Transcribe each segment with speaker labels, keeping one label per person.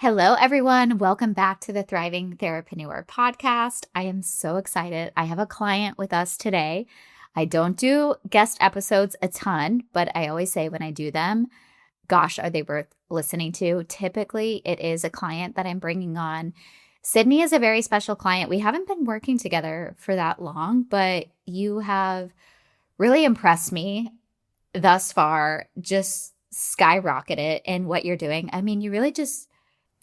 Speaker 1: Hello, everyone. Welcome back to the Thriving Therapreneur podcast. I am so excited. I have a client with us today. I don't do guest episodes a ton, but I always say when I do them, gosh, are they worth listening to? Typically, it is a client that I'm bringing on. Cydney is a very special client. We haven't been working together for that long, but you have really impressed me thus far, just skyrocketed in what you're doing. I mean, you really just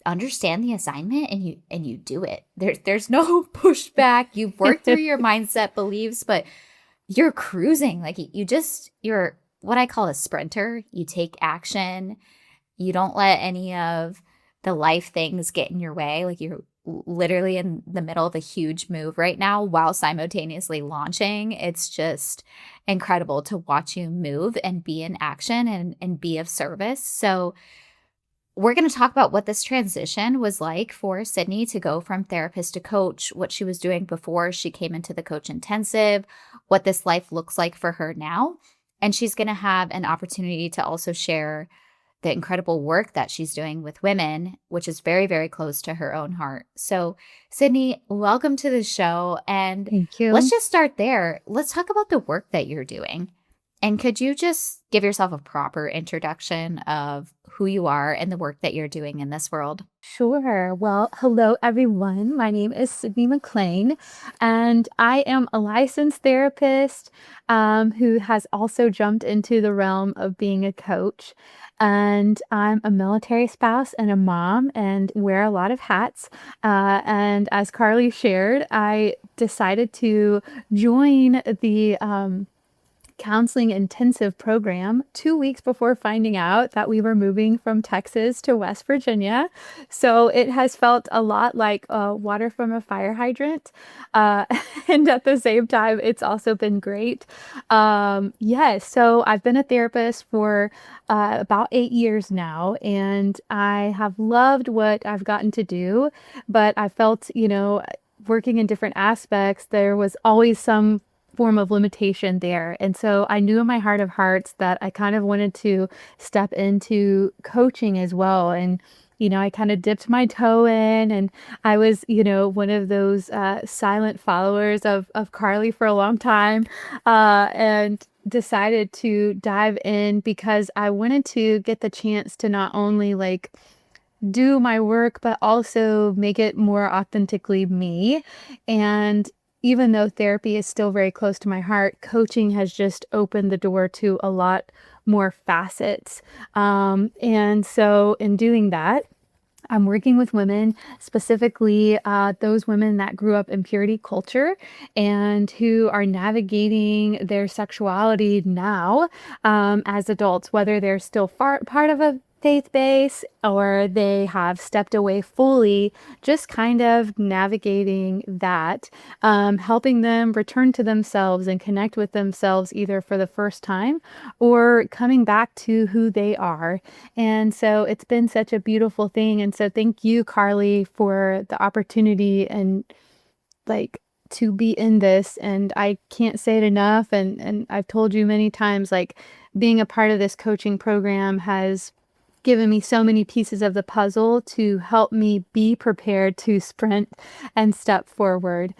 Speaker 1: understand the assignment and you do it. There's no pushback. You've worked through your mindset beliefs, but you're cruising. Like you're what I call a sprinter. You take action. You don't let any of the life things get in your way. Like you're literally in the middle of a huge move right now while simultaneously launching. It's just incredible to watch you move and be in action and be of service. So we're going to talk about what this transition was like for Cydney to go from therapist to coach, what she was doing before she came into the coach intensive, what this life looks like for her now. And she's going to have an opportunity to also share the incredible work that she's doing with women, which is very, very close to her own heart. So, Cydney, welcome to the show. And
Speaker 2: Thank
Speaker 1: let's
Speaker 2: you.
Speaker 1: just start there. Let's talk about the work that you're doing. And could you just give yourself a proper introduction of who you are and the work that you're doing in this world?
Speaker 2: Sure. Well, hello, everyone. My name is Cydney McLean, and I am a licensed therapist who has also jumped into the realm of being a coach. And I'm a military spouse and a mom and wear a lot of hats. And as Carly shared, I decided to join the counseling intensive program 2 weeks before finding out that we were moving from Texas to West Virginia. So it has felt a lot like water from a fire hydrant. Uh, and at the same time, it's also been great. Yes, so I've been a therapist for about 8 years now, and I have loved what I've gotten to do, but I felt, working in different aspects, there was always some form of limitation there. And so I knew in my heart of hearts that I kind of wanted to step into coaching as well. And, I kind of dipped my toe in, and I was, one of those silent followers of Carly for a long time, and decided to dive in because I wanted to get the chance to not only like do my work, but also make it more authentically me. And even though therapy is still very close to my heart, coaching has just opened the door to a lot more facets. And so, in doing that, I'm working with women, specifically those women that grew up in purity culture and who are navigating their sexuality now as adults, whether they're still part of a faith base or they have stepped away fully, just kind of navigating that, helping them return to themselves and connect with themselves either for the first time or coming back to who they are. And so it's been such a beautiful thing. And so thank you, Carly, for the opportunity and like to be in this. And I can't say it enough. And I've told you many times, like being a part of this coaching program has given me so many pieces of the puzzle to help me be prepared to sprint and step forward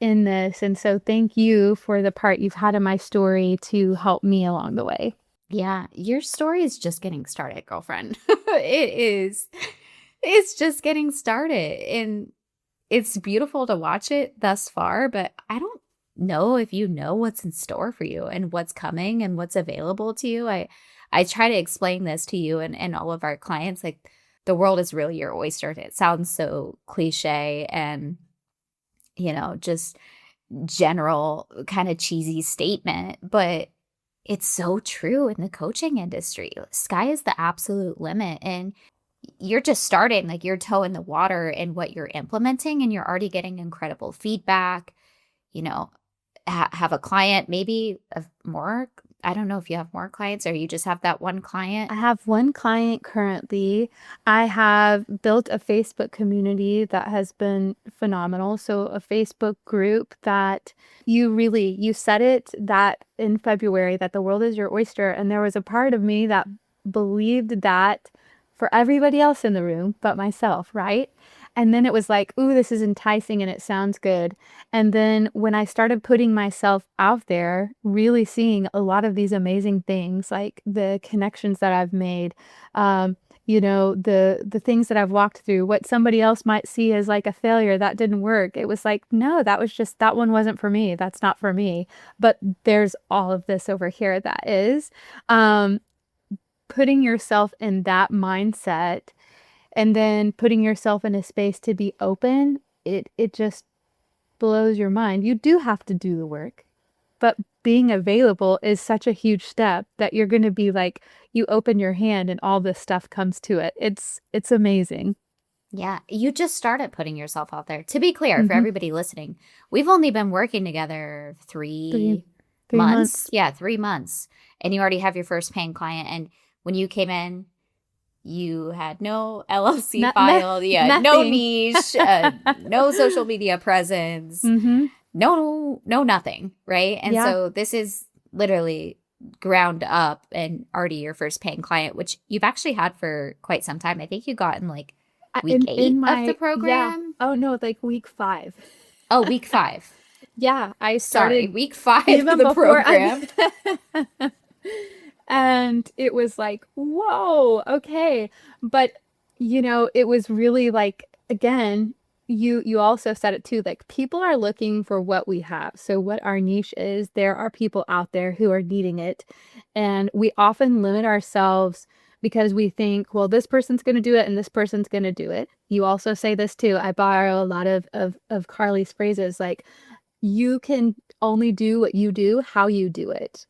Speaker 2: in this. And so thank you for the part you've had in my story to help me along the way.
Speaker 1: Yeah, your story is just getting started, girlfriend. It is. It's just getting started. And it's beautiful to watch it thus far, but I don't know if you know what's in store for you and what's coming and what's available to you. I try to explain this to you and all of our clients, like the world is really your oyster. It sounds so cliche and, just general kind of cheesy statement, but it's so true in the coaching industry. Sky is the absolute limit. And you're just starting, like your toe in the water in what you're implementing, and you're already getting incredible feedback. You know, have a client, maybe of more. I don't know if you have more clients or you just have that one client.
Speaker 2: I have one client currently. I have built a Facebook community that has been phenomenal. So a Facebook group that you said it that in February that the world is your oyster. And there was a part of me that believed that for everybody else in the room but myself, right? And then it was like, ooh, this is enticing and it sounds good. And then when I started putting myself out there, really seeing a lot of these amazing things, like the connections that I've made, the things that I've walked through, what somebody else might see as like a failure that didn't work. It was like, no, that one wasn't for me. That's not for me. But there's all of this over here that is. Um, Putting yourself in that mindset and then putting yourself in a space to be open, it just blows your mind. You do have to do the work, but being available is such a huge step that you're going to be like, you open your hand and all this stuff comes to it. It's amazing.
Speaker 1: Yeah, you just started putting yourself out there. To be clear, for
Speaker 2: Mm-hmm.
Speaker 1: everybody listening, we've only been working together
Speaker 2: Three,
Speaker 1: 3 months.
Speaker 2: months.
Speaker 1: Yeah, 3 months. And you already have your first paying client. And when you came in, you had no LLC
Speaker 2: Not,
Speaker 1: filed, you had no
Speaker 2: nothing.
Speaker 1: niche, no social media presence,
Speaker 2: Mm-hmm.
Speaker 1: no nothing, right? And
Speaker 2: Yeah.
Speaker 1: so this is literally ground up and already your first paying client, which you've actually had for quite some time. I think you got in like week
Speaker 2: In
Speaker 1: 8 of the
Speaker 2: my, yeah.
Speaker 1: program.
Speaker 2: Oh no, like week 5.
Speaker 1: Oh, week 5.
Speaker 2: Yeah, I
Speaker 1: Sorry,
Speaker 2: started
Speaker 1: week 5 of
Speaker 2: even
Speaker 1: the
Speaker 2: before
Speaker 1: program.
Speaker 2: and it was like, whoa, okay. But it was really like, again, you also said it too, like people are looking for what we have. So what our niche is, there are people out there who are needing it. And we often limit ourselves because we think, well, this person's going to do it and this person's going to do it. You also say this too. I borrow a lot of Carly's phrases like, you can only do what you do, how you do it.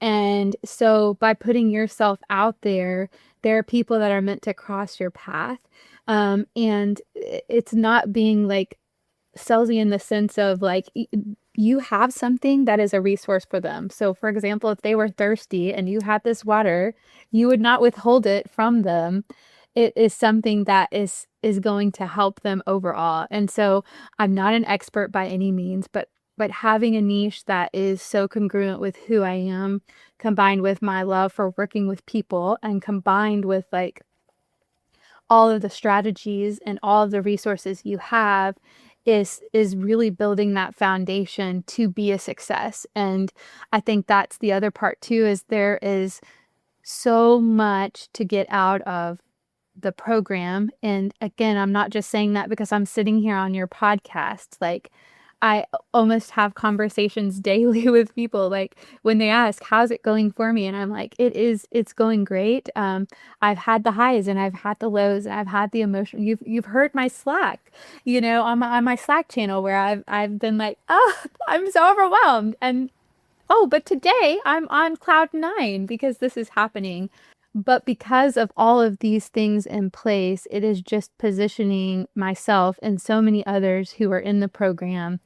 Speaker 2: And so by putting yourself out there, there are people that are meant to cross your path. And it's not being like salesy in the sense of like you have something that is a resource for them. So for example, if they were thirsty and you had this water, you would not withhold it from them. It is something that is going to help them overall. And so I'm not an expert by any means, but having a niche that is so congruent with who I am, combined with my love for working with people and combined with like all of the strategies and all of the resources you have is really building that foundation to be a success. And I think that's the other part too, is there is so much to get out of the program. And again, I'm not just saying that because I'm sitting here on your podcast. Like I almost have conversations daily with people like when they ask, how's it going for me? And I'm like, it's going great. I've had the highs and I've had the lows and I've had the emotion. You've heard my Slack, on my Slack channel where I've been like, oh, I'm so overwhelmed. And oh, but today I'm on cloud 9 because this is happening. But because of all of these things in place, it is just positioning myself and so many others who are in the program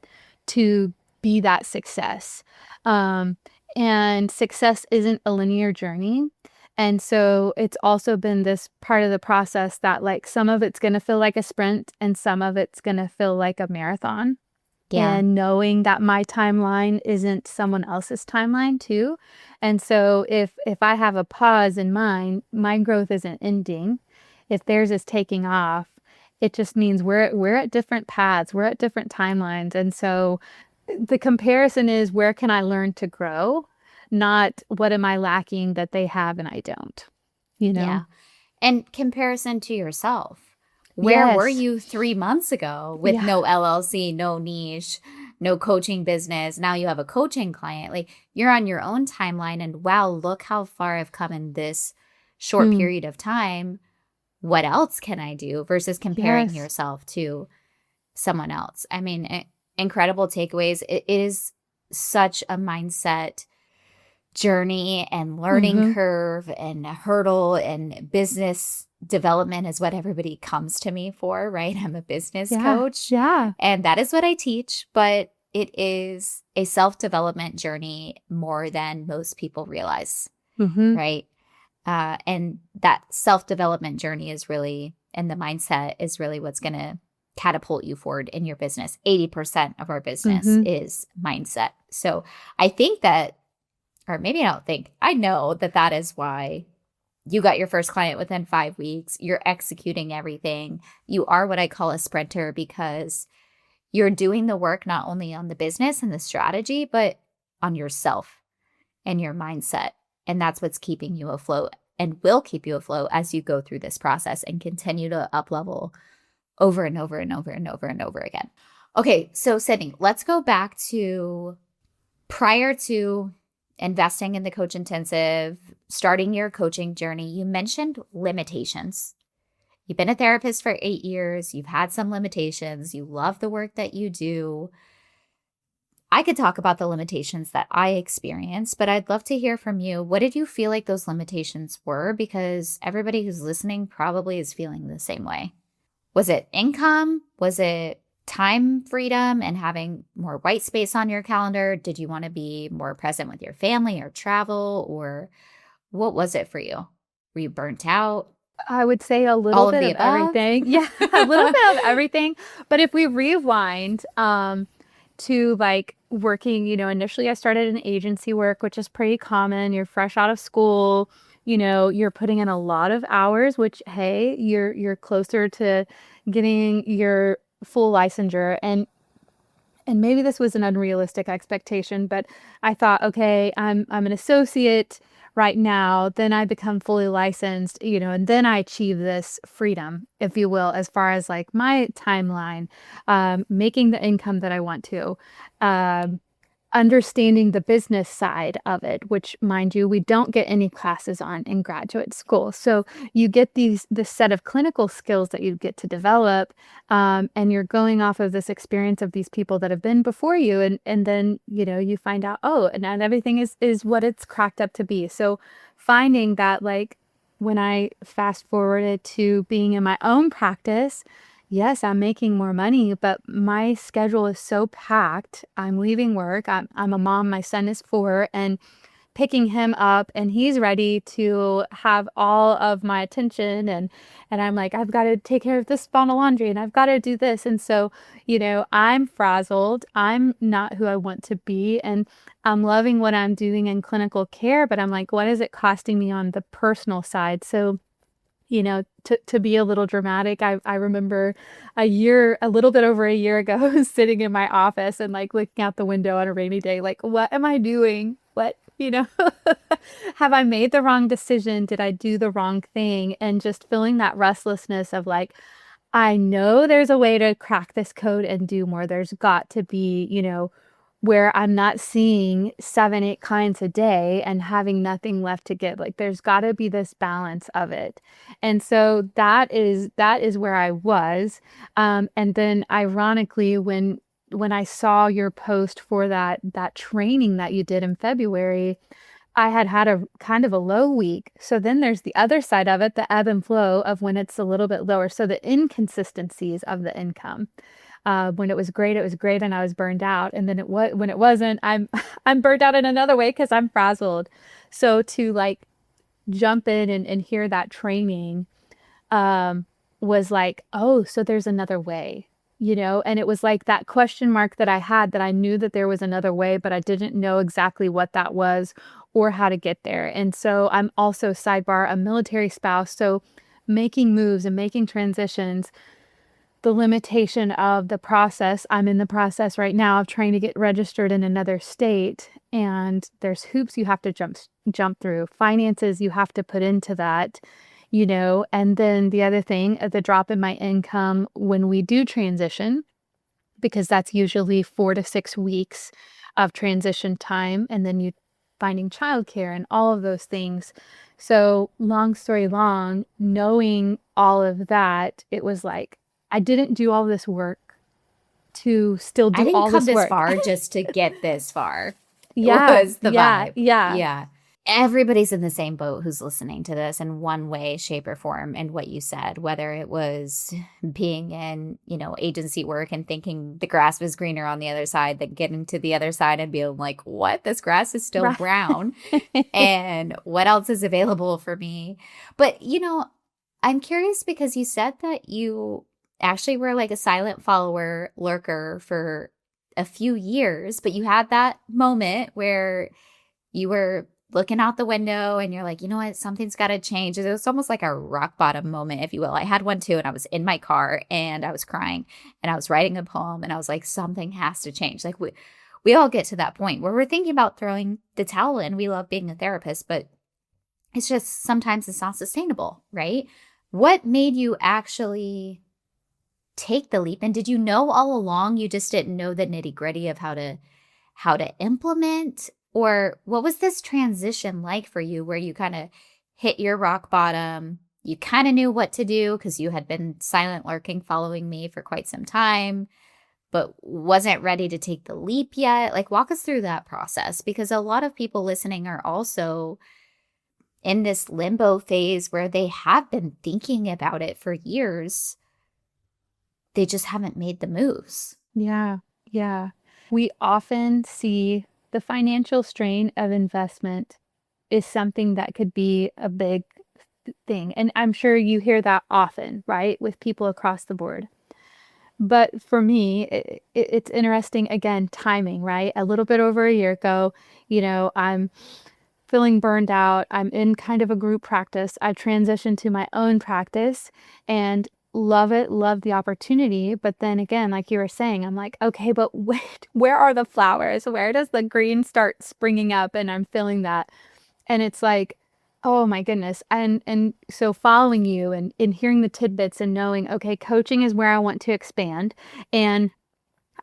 Speaker 2: to be that success. Um, and success isn't a linear journey. And so it's also been this part of the process that like some of it's going to feel like a sprint and some of it's going to feel like a marathon.
Speaker 1: Yeah.
Speaker 2: And knowing that my timeline isn't someone else's timeline too. And so if I have a pause in mine, my growth isn't ending. If theirs is taking off, it just means we're at different paths, we're at different timelines. And so the comparison is, where can I learn to grow? Not what am I lacking that they have and I don't, you know?
Speaker 1: Yeah. And comparison to yourself. Where were
Speaker 2: Yes.
Speaker 1: you 3 months ago with
Speaker 2: Yeah.
Speaker 1: no LLC, no niche, no coaching business? Now you have a coaching client. Like you're on your own timeline and wow, look how far I've come in this short
Speaker 2: Hmm.
Speaker 1: period of time. What else can I do versus comparing
Speaker 2: Yes.
Speaker 1: yourself to someone else? I mean, incredible takeaways. It is such a mindset journey and learning
Speaker 2: Mm-hmm.
Speaker 1: curve and hurdle, and business development is what everybody comes to me for, right? I'm a business
Speaker 2: Yeah.
Speaker 1: coach
Speaker 2: Yeah.
Speaker 1: and that is what I teach, but it is a self-development journey more than most people realize,
Speaker 2: Mm-hmm.
Speaker 1: right? And that self-development journey is really, and the mindset is really what's going to catapult you forward in your business. 80% of our business
Speaker 2: Mm-hmm.
Speaker 1: is mindset. So I think that, or maybe I don't think, I know that that is why You got your first client within 5 weeks. You're executing everything. You are what I call a sprinter because you're doing the work not only on the business and the strategy, but on yourself and your mindset. And that's what's keeping you afloat and will keep you afloat as you go through this process and continue to up level over and over and over and over and over again. Okay, so Cydney, let's go back to prior to investing in the Coach Intensive, starting your coaching journey. You mentioned limitations. You've been a therapist for 8 years. You've had some limitations. You love the work that you do. I could talk about the limitations that I experienced, but I'd love to hear from you. What did you feel like those limitations were? Because everybody who's listening probably is feeling the same way. Was it income? Was it time freedom and having more white space on your calendar? Did you want to be more present with your family or travel? Or what was it for you? Were you burnt out?
Speaker 2: I would say a little
Speaker 1: All of
Speaker 2: bit
Speaker 1: the
Speaker 2: of
Speaker 1: above?
Speaker 2: everything. Yeah, a little bit of everything. But if we rewind to like working, initially I started in agency work, which is pretty common. You're fresh out of school, you're putting in a lot of hours, which hey, you're closer to getting your full licensure. And maybe this was an unrealistic expectation, but I thought, okay, I'm an associate right now, then I become fully licensed, and then I achieve this freedom, if you will, as far as like my timeline, making the income that I want to. Um, Understanding the business side of it, which mind you, we don't get any classes on in graduate school. So you get this set of clinical skills that you get to develop, and you're going off of this experience of these people that have been before you, and then you find out, oh, and not everything is what it's cracked up to be. So finding that, like, when I fast forwarded to being in my own practice, yes, I'm making more money, but my schedule is so packed. I'm leaving work. I'm a mom. My son is 4, and picking him up, and he's ready to have all of my attention. And I'm like, I've got to take care of this bottle of laundry, and I've got to do this. And so, I'm frazzled. I'm not who I want to be, and I'm loving what I'm doing in clinical care, but I'm like, what is it costing me on the personal side? So to be a little dramatic, I remember a little bit over a year ago, sitting in my office and like looking out the window on a rainy day, like, what am I doing? Have I made the wrong decision? Did I do the wrong thing? And just feeling that restlessness of like, I know there's a way to crack this code and do more. There's got to be, where I'm not seeing 7, 8 clients a day and having nothing left to give. Like there's got to be this balance of it. And so that is where I was. And then ironically, when I saw your post for that training that you did in February, I had a kind of a low week. So then there's the other side of it, the ebb and flow of when it's a little bit lower. So the inconsistencies of the income. When it was great, and I was burned out. And then when it wasn't, I'm I'm burned out in another way because I'm frazzled. So to like jump in and hear that training, um, was like, oh, so there's another way, and it was like that question mark that I had, that I knew that there was another way, but I didn't know exactly what that was or how to get there. And so I'm also, sidebar, a military spouse. So making moves and making transitions, the limitation of the process. I'm in the process right now of trying to get registered in another state, and there's hoops you have to jump through, finances you have to put into that, and then the other thing, the drop in my income when we do transition, because that's usually 4 to 6 weeks of transition time, and then you finding childcare and all of those things. So long story long, knowing all of that, it was like I didn't do all this work to still
Speaker 1: I
Speaker 2: do
Speaker 1: didn't
Speaker 2: all
Speaker 1: come
Speaker 2: this
Speaker 1: this
Speaker 2: work.
Speaker 1: far just to get this far. It
Speaker 2: Yeah,
Speaker 1: was the
Speaker 2: yeah,
Speaker 1: vibe.
Speaker 2: yeah.
Speaker 1: Yeah. Everybody's in the same boat who's listening to this in one way, shape, or form. And what you said, whether it was being in, agency work and thinking the grass was greener on the other side, then getting to the other side and being like, what? This grass is still
Speaker 2: Right.
Speaker 1: brown. And what else is available for me? But, I'm curious because you said that you actually were like a silent follower lurker for a few years, but you had that moment where you were looking out the window and you're like, you know what, something's got to change. It was almost like a rock bottom moment, if you will. I had one too, and I was in my car and I was crying and I was writing a poem and I was like, something has to change. Like we all get to that point where we're thinking about throwing the towel in. We love being a therapist, but it's just sometimes it's not sustainable, right? What made you actually take the leap? And did you know all along, you just didn't know the nitty-gritty of how to implement? Or what was this transition like for you where you kind of hit your rock bottom? You kind of knew what to do because you had been silent lurking following me for quite some time, but wasn't ready to take the leap yet. Like, walk us through that process, because a lot of people listening are also in this limbo phase where they have been thinking about it for years. They just haven't made the moves.
Speaker 2: Yeah, yeah. We often see the financial strain of investment is something that could be a big thing. And I'm sure you hear that often, right, with people across the board. But for me, it's interesting, again, timing, right? A little bit over a year ago, I'm feeling burned out. I'm in kind of a group practice. I transitioned to my own practice and love it, love the opportunity. But then again, like you were saying, I'm like, okay, but wait, where are the flowers? Where does the green start springing up? And I'm feeling that. And it's like, oh my goodness. And so following you and hearing the tidbits and knowing, okay, coaching is where I want to expand. And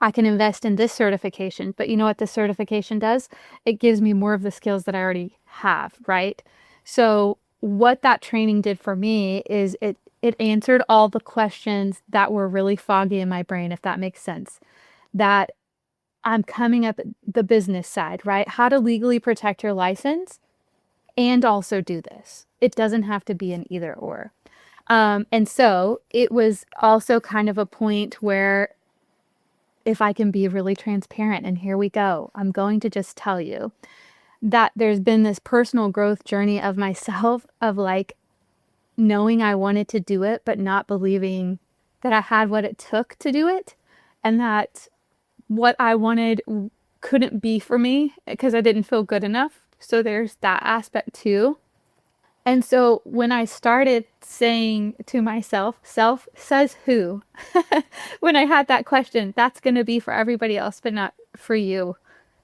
Speaker 2: I can invest in this certification, but you know what this certification does? It gives me more of the skills that I already have, right? So what that training did for me is it answered all the questions that were really foggy in my brain, if that makes sense. That I'm coming up the business side, right? How to legally protect your license and also do this. It doesn't have to be an either or. And so it was also kind of a point where, if I can be really transparent, and here we go, I'm going to just tell you that there's been this personal growth journey of myself of like knowing I wanted to do it, but not believing that I had what it took to do it, and that what I wanted couldn't be for me because I didn't feel good enough. So there's that aspect too. And so when I started saying to myself, self says who? When I had that question, that's going to be for everybody else, but not for you.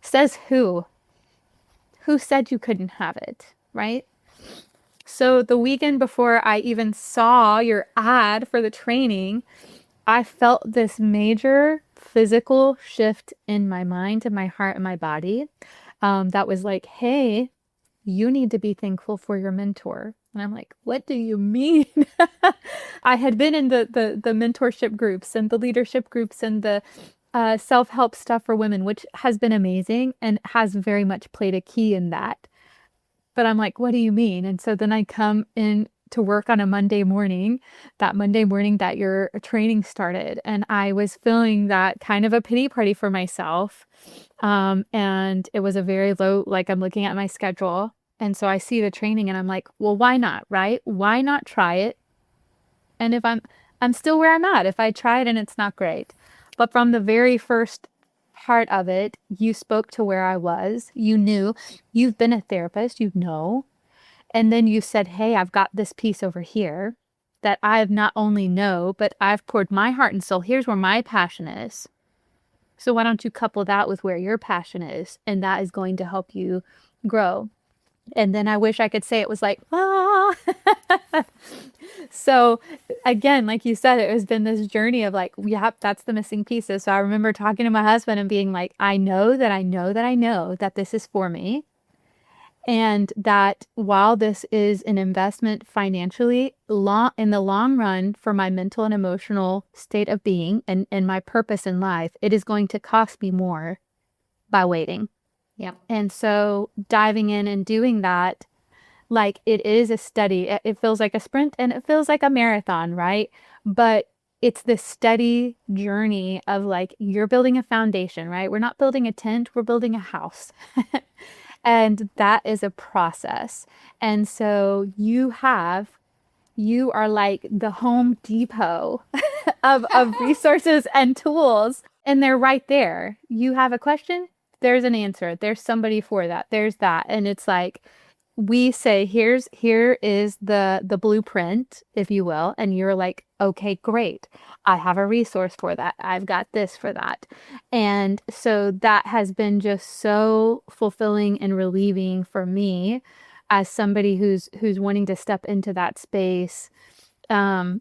Speaker 2: Says who? Who said you couldn't have it, right? So the weekend before I even saw your ad for the training, I felt this major physical shift in my mind and my heart and my body. That was like, hey, you need to be thankful for your mentor. And I'm like, what do you mean? I had been in the mentorship groups and the leadership groups and the self-help stuff for women, which has been amazing and has very much played a key in that. But I'm like, what do you mean? And so then I come in to work on a Monday morning that your training started. And I was feeling that kind of a pity party for myself. And it was a very low, like I'm looking at my schedule. And so I see the training and I'm like, well, why not, right? Why not try it? And if I'm still where I'm at, if I try it and it's not great. But from the very first part of it, you spoke to where I was. You knew, you've been a therapist, you know. And then you said, hey, I've got this piece over here that I've not only know, but I've poured my heart and soul. Here's where my passion is. So why don't you couple that with where your passion is? And that is going to help you grow. And then I wish I could say it was like, ah. So again, like you said, it has been this journey of like, yep, that's the missing pieces. So I remember talking to my husband and being like, I know that I know that I know that this is for me. And that while this is an investment financially, in the long run for my mental and emotional state of being and my purpose in life, it is going to cost me more by waiting.
Speaker 1: Yep.
Speaker 2: And so diving in and doing that, like it is a study. It feels like a sprint and it feels like a marathon, right? But it's this steady journey of like you're building a foundation, right? We're not building a tent, we're building a house. And that is a process. And so you are like the Home Depot of resources and tools, and they're right there. You have a question? there's an answer. There's somebody for that. There's that. And it's like we say, here is the blueprint, if you will, and you're like, okay, great. I have a resource for that. I've got this for that. And so that has been just so fulfilling and relieving for me as somebody who's wanting to step into that space, and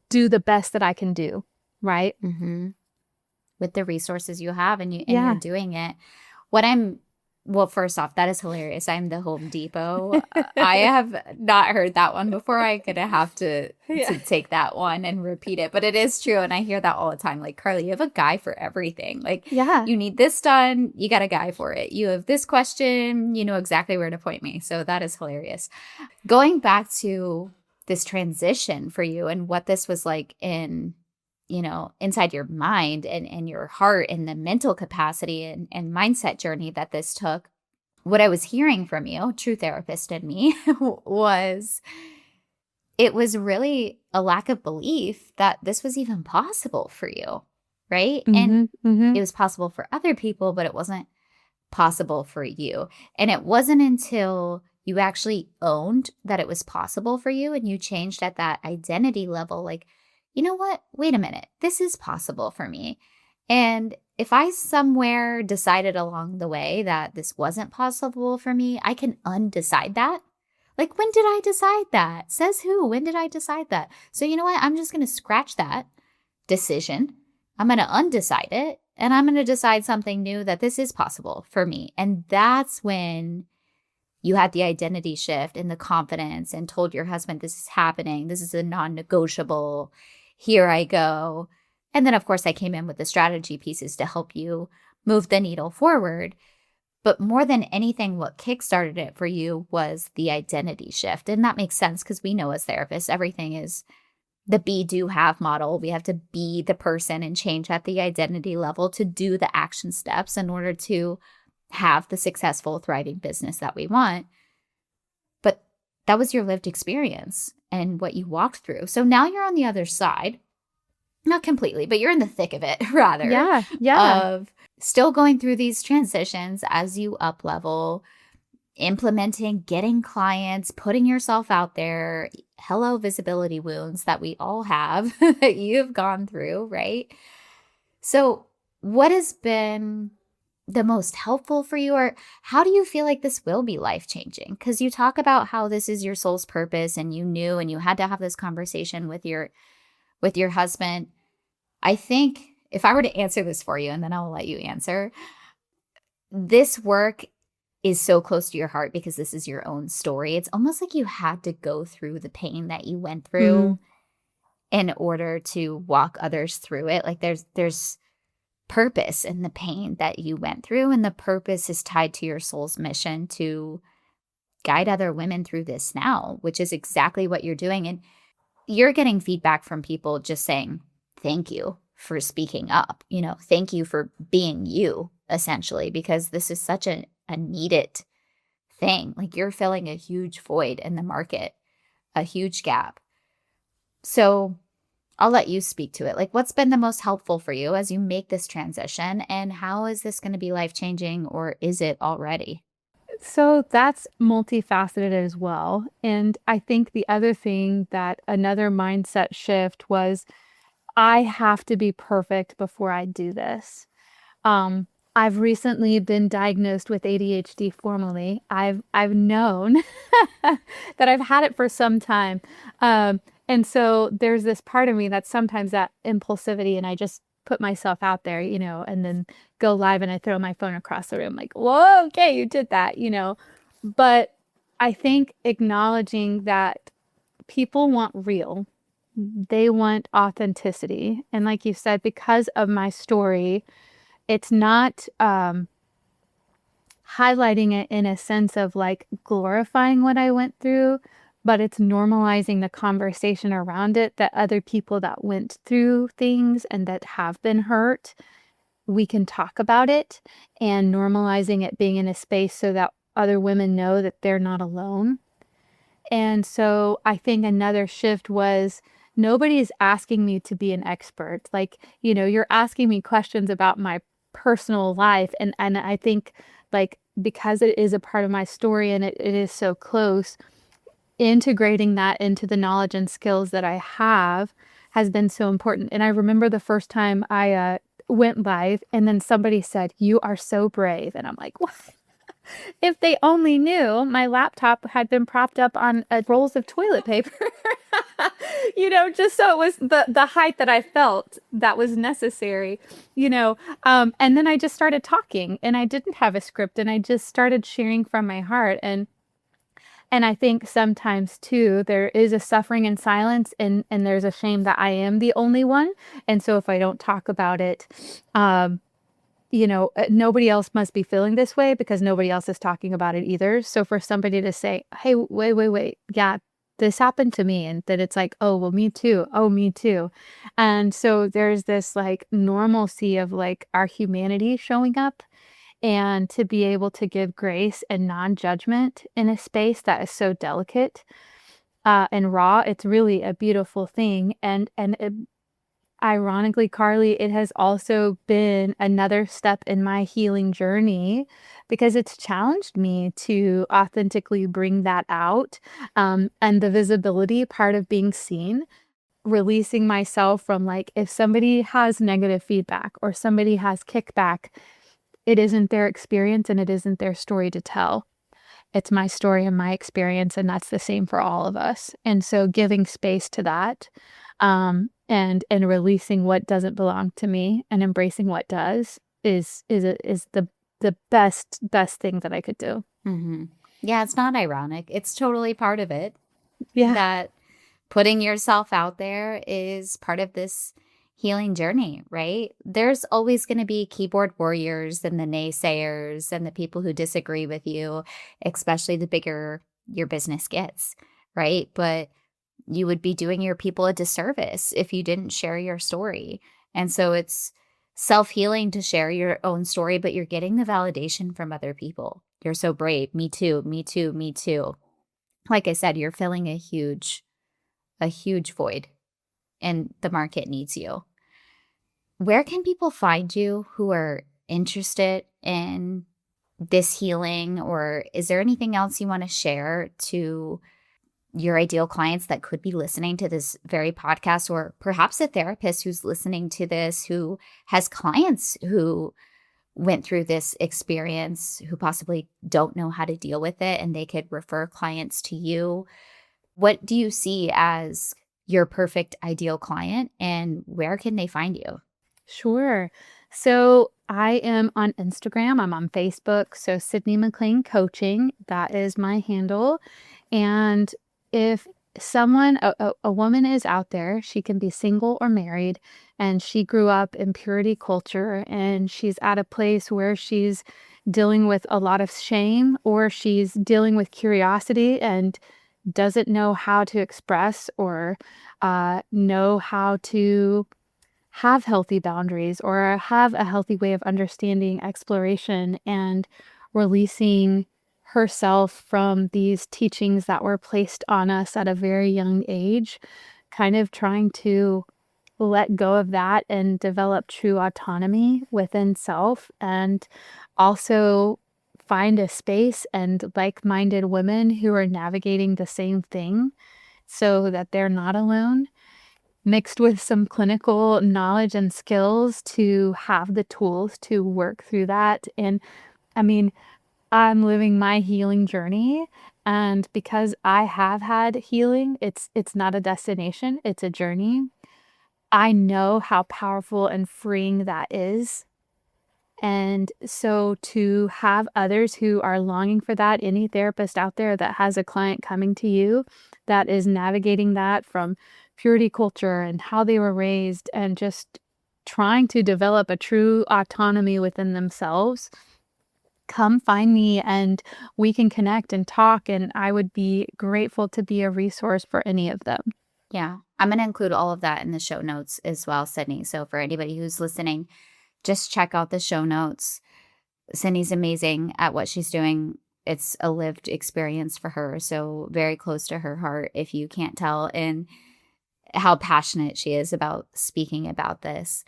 Speaker 2: do the best that I can do, right?
Speaker 1: Mm-hmm. With the resources you have, and you're
Speaker 2: Yeah.
Speaker 1: doing it. What I'm Well, first off, that is hilarious. I'm the Home Depot. I have not heard that one before. I'm gonna have
Speaker 2: Yeah.
Speaker 1: to take that one and repeat it. But it is true, and I hear that all the time. Like, Carly, you have a guy for everything. Like,
Speaker 2: Yeah.
Speaker 1: you need this done, you got a guy for it. You have this question, you know exactly where to point me. So that is hilarious. Going back to this transition for you and what this was like in, inside your mind and your heart and the mental capacity and mindset journey that this took. What I was hearing from you, true therapist in me, was it was really a lack of belief that this was even possible for you, right? And
Speaker 2: Mhm.
Speaker 1: it
Speaker 2: Mhm.
Speaker 1: was possible for other people, but it wasn't possible for you. And it wasn't until you actually owned that it was possible for you and you changed at that identity level, like, you know what? Wait a minute. This is possible for me. And if I somewhere decided along the way that this wasn't possible for me, I can undecide that. Like, when did I decide that? Says who? When did I decide that? So, you know what? I'm just going to scratch that decision. I'm going to undecide it and I'm going to decide something new that this is possible for me. And that's when you had the identity shift and the confidence and told your husband, this is happening. This is a non negotiable. Here I go. And then, of course, I came in with the strategy pieces to help you move the needle forward. But more than anything, what kickstarted it for you was the identity shift. And that makes sense because we know as therapists, everything is the be, do, have model. We have to be the person and change at the identity level to do the action steps in order to have the successful, thriving business that we want. But that was your lived experience and what you walked through. So now you're on the other side, not completely, but you're in the thick of it, rather,
Speaker 2: Yeah. Yeah.
Speaker 1: of still going through these transitions as you up level, implementing, getting clients, putting yourself out there. Hello, visibility wounds that we all have that you've gone through, right? So, what has been the most helpful for you, or how do you feel like this will be life changing? Because you talk about how this is your soul's purpose, and you knew, and you had to have this conversation with your husband. I think if I were to answer this for you, and then I'll let you answer, this work is so close to your heart because this is your own story. It's almost like you had to go through the pain that you went
Speaker 2: Mm.
Speaker 1: through in order to walk others through it. Like, there's purpose in the pain that you went through, and the purpose is tied to your soul's mission to guide other women through this now, which is exactly what you're doing. And you're getting feedback from people just saying, thank you for speaking up, thank you for being you, essentially, because this is such a needed thing. Like, you're filling a huge void in the market, a huge gap. So I'll let you speak to it. Like, what's been the most helpful for you as you make this transition, and how is this going to be life changing, or is it already?
Speaker 2: So that's multifaceted as well. And I think the other thing that another mindset shift was I have to be perfect before I do this. Um, I've recently been diagnosed with ADHD formally. I've known that I've had it for some time. And so there's this part of me that's sometimes that impulsivity, and I just put myself out there, and then go live and I throw my phone across the room like, whoa, okay, you did that. But I think acknowledging that people want real, they want authenticity. And like you said, because of my story, it's not highlighting it in a sense of like glorifying what I went through, but it's normalizing the conversation around it that other people that went through things and that have been hurt, we can talk about it, and normalizing it being in a space so that other women know that they're not alone. And so I think another shift was nobody is asking me to be an expert. Like, you're asking me questions about my personal life. And I think, like, because it is a part of my story and it is so close, integrating that into the knowledge and skills that I have has been so important. And I remember the first time I went live, and then somebody said, "You are so brave." And I'm like, "What?" If they only knew my laptop had been propped up on rolls of toilet paper, just so it was the height that I felt that was necessary, you know. And then I just started talking, and I didn't have a script, and I just started sharing from my heart. And I think sometimes too, there is a suffering in silence, and there's a shame that I am the only one. And so if I don't talk about it, um, nobody else must be feeling this way because nobody else is talking about it either. So for somebody to say, "Hey, wait, wait, wait. Yeah, this happened to me." And then it's like, "Oh, well, me too. Oh, me too." And so there's this like normalcy of like our humanity showing up, and to be able to give grace and non-judgment in a space that is so delicate and raw. It's really a beautiful thing. Ironically, Carly, it has also been another step in my healing journey because it's challenged me to authentically bring that out, and the visibility part of being seen, releasing myself from like, if somebody has negative feedback or somebody has kickback, it isn't their experience and it isn't their story to tell. It's my story and my experience, and that's the same for all of us. And so giving space to that, and releasing what doesn't belong to me and embracing what does is the best thing that I could do.
Speaker 1: Mm-hmm. Yeah, it's not ironic. It's totally part of it.
Speaker 2: Yeah.
Speaker 1: That putting yourself out there is part of this healing journey, right? There's always going to be keyboard warriors and the naysayers and the people who disagree with you, especially the bigger your business gets, right? But you would be doing your people a disservice if you didn't share your story. And so it's self-healing to share your own story, but you're getting the validation from other people. You're so brave. Me too, me too, me too. Like I said, you're filling a huge void and the market needs you. Where can people find you who are interested in this healing, or is there anything else you want to share to your ideal clients that could be listening to this very podcast, or perhaps a therapist who's listening to this who has clients who went through this experience who possibly don't know how to deal with it and they could refer clients to you? What do you see as your perfect ideal client and where can they find you?
Speaker 2: Sure. So I am on Instagram. I'm on Facebook. So Cydney McLean Coaching, that is my handle. And if a woman is out there, she can be single or married, and she grew up in purity culture, and she's at a place where she's dealing with a lot of shame, or she's dealing with curiosity and doesn't know how to express or know how to have healthy boundaries or have a healthy way of understanding exploration and releasing herself from these teachings that were placed on us at a very young age, kind of trying to let go of that and develop true autonomy within self, and also find a space and like-minded women who are navigating the same thing so that they're not alone, mixed with some clinical knowledge and skills to have the tools to work through that. And I mean, I'm living my healing journey, and because I have had healing, it's not a destination, it's a journey. I know how powerful and freeing that is. And so to have others who are longing for that, any therapist out there that has a client coming to you that is navigating that from purity culture and how they were raised and just trying to develop a true autonomy within themselves, come find me and we can connect and talk. And I would be grateful to be a resource for any of them.
Speaker 1: Yeah, I'm going to include all of that in the show notes as well, Cydney. So for anybody who's listening, just check out the show notes. Cydney's amazing at what she's doing. It's a lived experience for her, so very close to her heart, if you can't tell, and how passionate she is about speaking about this.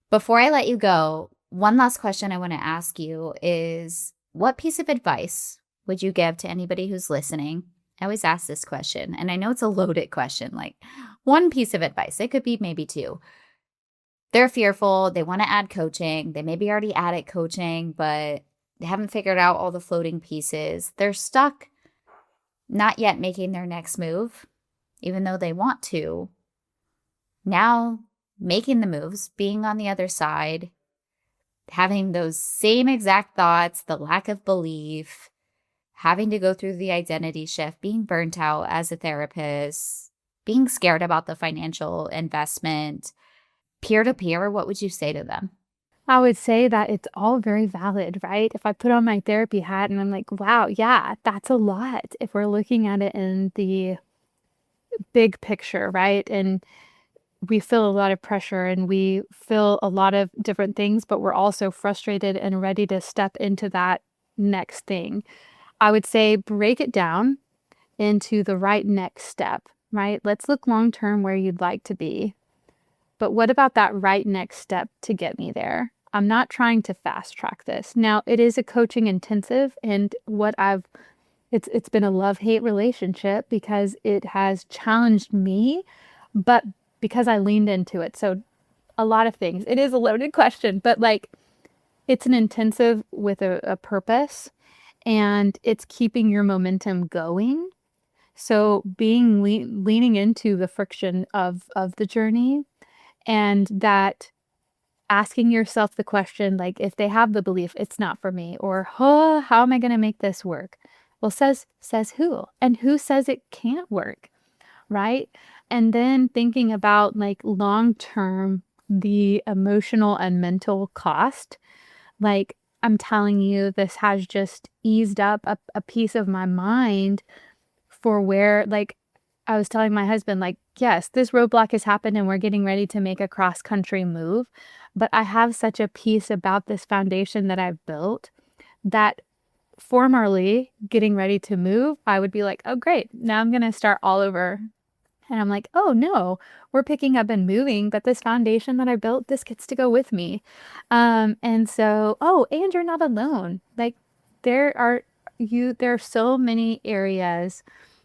Speaker 1: Before I let you go, one last question I want to ask you is, what piece of advice would you give to anybody who's listening? I always ask this question, and I know it's a loaded question, like one piece of advice. It could be maybe two. They're fearful. They want to add coaching. They maybe already added coaching, but they haven't figured out all the floating pieces. They're stuck not yet making their next move, even though they want to. Now making the moves, being on the other side, having those same exact thoughts, the lack of belief, having to go through the identity shift, being burnt out as a therapist, being scared about the financial investment, peer to peer, what would you say to them?
Speaker 2: I would say that it's all very valid, right? If I put on my therapy hat and I'm like, wow, yeah, that's a lot. If we're looking at it in the big picture, right? And we feel a lot of pressure and we feel a lot of different things, but we're also frustrated and ready to step into that next thing. I would say break it down into the right next step, right? Let's look long term where you'd like to be. But what about that right next step to get me there? I'm not trying to fast track this. Now, it is a coaching intensive, and it's been a love-hate relationship because it has challenged me, but because I leaned into it. So a lot of things. It is a loaded question, but like it's an intensive with a purpose, and it's keeping your momentum going. So being leaning into the friction of the journey, and that asking yourself the question, like if they have the belief it's not for me, or oh, how am I going to make this work? Well, says who, and who says it can't work, right? And then thinking about like long term, the emotional and mental cost. Like, I'm telling you, this has just eased up a piece of my mind for where, like, I was telling my husband, like, yes, this roadblock has happened and we're getting ready to make a cross country move. But I have such a piece about this foundation that I've built that formerly getting ready to move, I would be like, oh, great. Now I'm going to start all over. And I'm like, oh no, we're picking up and moving, but this foundation that I built, this gets to go with me. And so, oh, and you're not alone. Like there are so many areas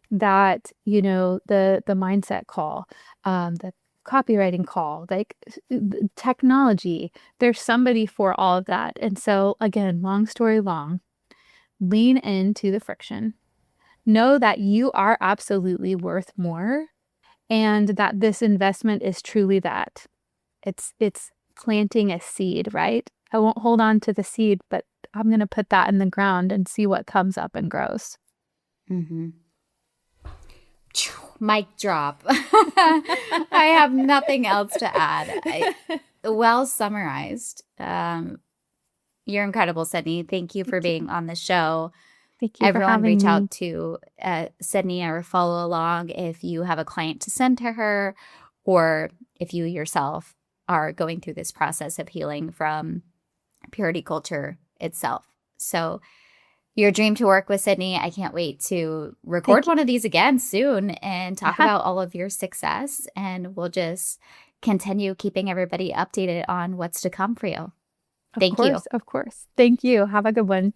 Speaker 2: that, the mindset call, the copywriting call, like technology, there's somebody for all of that. And so again, long story long, lean into the friction. Know that you are absolutely worth more and that this investment is truly that. It's planting a seed, right? I won't hold on to the seed, but I'm going to put that in the ground and see what comes up and grows.
Speaker 1: Mm-hmm. Mic drop. I have nothing else to add. Well summarized. You're incredible, Cydney. Thank you for
Speaker 2: Thank you.
Speaker 1: being on the show.
Speaker 2: Thank you for
Speaker 1: Everyone
Speaker 2: having
Speaker 1: reach
Speaker 2: me.
Speaker 1: out to Cydney or follow along if you have a client to send to her, or if you yourself are going through this process of healing from purity culture itself. So your dream to work with Cydney. I can't wait to record
Speaker 2: Thank you.
Speaker 1: one of these again soon and talk
Speaker 2: Yeah,
Speaker 1: about all of your success. And we'll just continue keeping everybody updated on what's to come for you.
Speaker 2: of
Speaker 1: Thank you.
Speaker 2: course. Of course. Thank you. Have a good one.